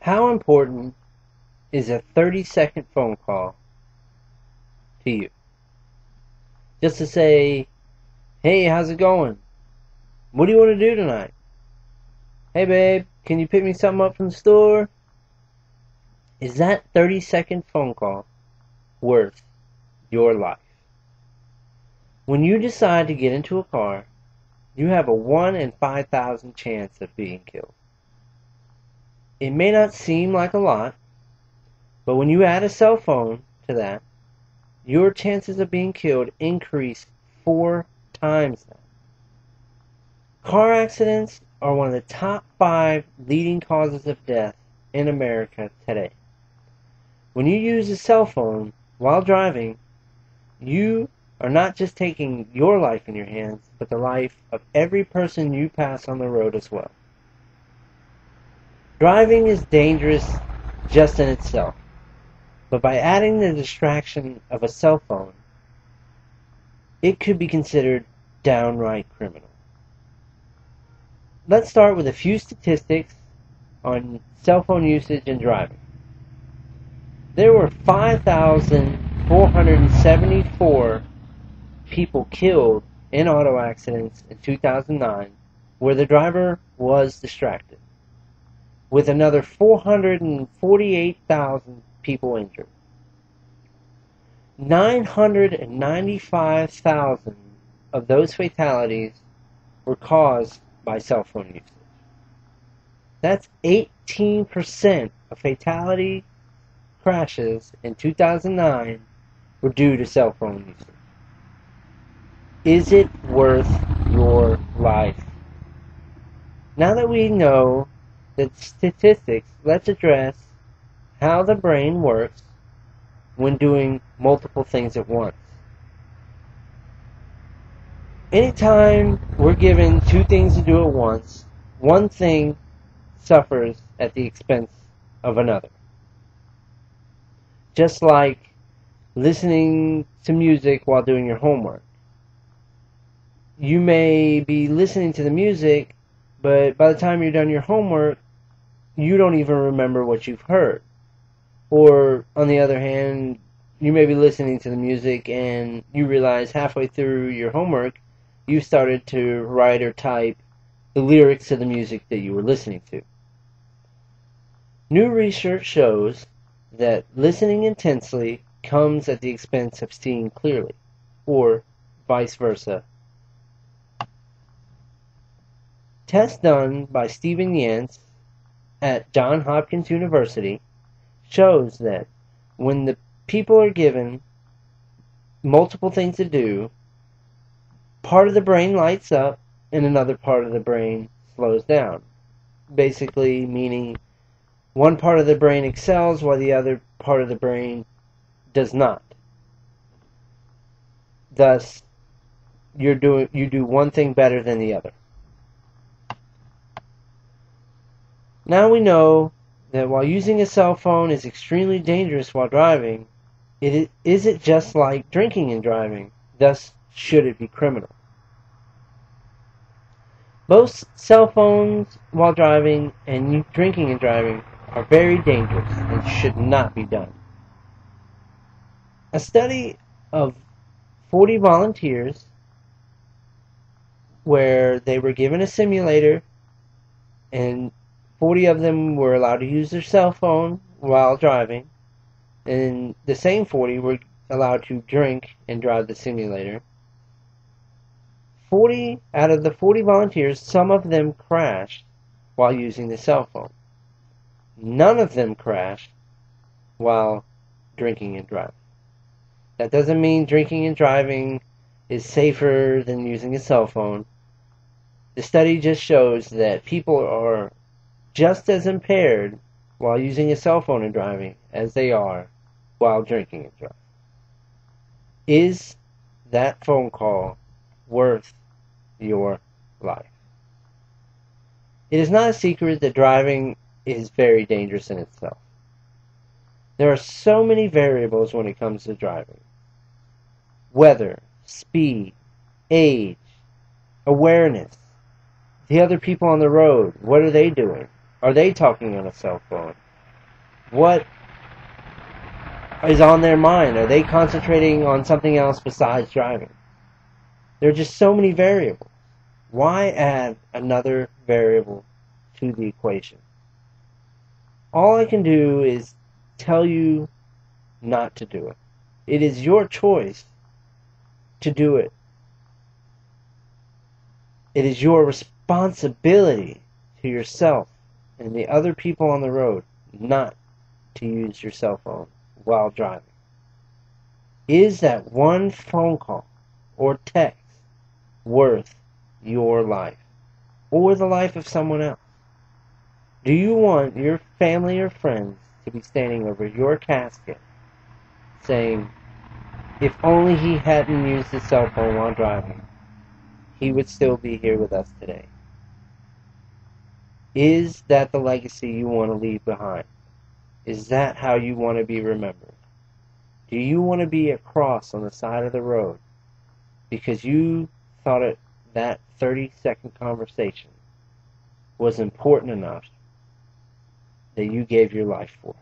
How important is a 30-second phone call to you? Just to say, hey, how's it going? What do you want to do tonight? Hey, babe, can you pick me something up from the store? Is that 30-second phone call worth your life? When you decide to get into a car, you have a 1 in 5,000 chance of being killed. It may not seem like a lot, but when you add a cell phone to that, your chances of being killed increase 4 times that. Car accidents are one of the top 5 leading causes of death in America today. When you use a cell phone while driving, you are not just taking your life in your hands, but the life of every person you pass on the road as well. Driving is dangerous just in itself, but by adding the distraction of a cell phone, it could be considered downright criminal. Let's start with a few statistics on cell phone usage and driving. There were 5,474 people killed in auto accidents in 2009 where the driver was distracted, with another 448,000 people injured. 995,000 of those fatalities were caused by cell phone usage. That's 18% of fatality crashes in 2009 were due to cell phone usage. Is it worth your life? Now that we know the statistics, let's address how the brain works when doing multiple things at once. Anytime we're given 2 things to do at once, one thing suffers at the expense of another. Just like listening to music while doing your homework. You may be listening to the music, but by the time you're done your homework, you don't even remember what you've heard. Or, on the other hand, you may be listening to the music and you realize halfway through your homework, you started to write or type the lyrics to the music that you were listening to. New research shows that listening intensely comes at the expense of seeing clearly, or vice versa. Tests done by Stephen Yance at Johns Hopkins University shows that when the people are given multiple things to do, part of the brain lights up and another part of the brain slows down. Basically meaning one part of the brain excels while the other part of the brain does not. Thus, you do one thing better than the other. Now we know that while using a cell phone is extremely dangerous while driving, is it just like drinking and driving? Thus, should it be criminal? Both cell phones while driving and drinking and driving are very dangerous and should not be done. A study of 40 volunteers where they were given a simulator and 40 of them were allowed to use their cell phone while driving, and the same 40 were allowed to drink and drive the simulator. 40 out of the 40 volunteers, some of them crashed while using the cell phone. None of them crashed while drinking and driving. That doesn't mean drinking and driving is safer than using a cell phone. The study just shows that people are just as impaired while using a cell phone and driving as they are while drinking and driving. Is that phone call worth your life? It is not a secret that driving is very dangerous in itself. There are so many variables when it comes to driving. Weather, speed, age, awareness, the other people on the road, what are they doing? Are they talking on a cell phone? What is on their mind? Are they concentrating on something else besides driving? There are just so many variables. Why add another variable to the equation? All I can do is tell you not to do it. It is your choice to do it. It is your responsibility to yourself and the other people on the road not to use your cell phone while driving. Is that one phone call or text worth your life or the life of someone else? Do you want your family or friends to be standing over your casket saying, if only he hadn't used his cell phone while driving, he would still be here with us today? Is that the legacy you want to leave behind? Is that how you want to be remembered? Do you want to be a cross on the side of the road because you thought that 30-second conversation was important enough that you gave your life for?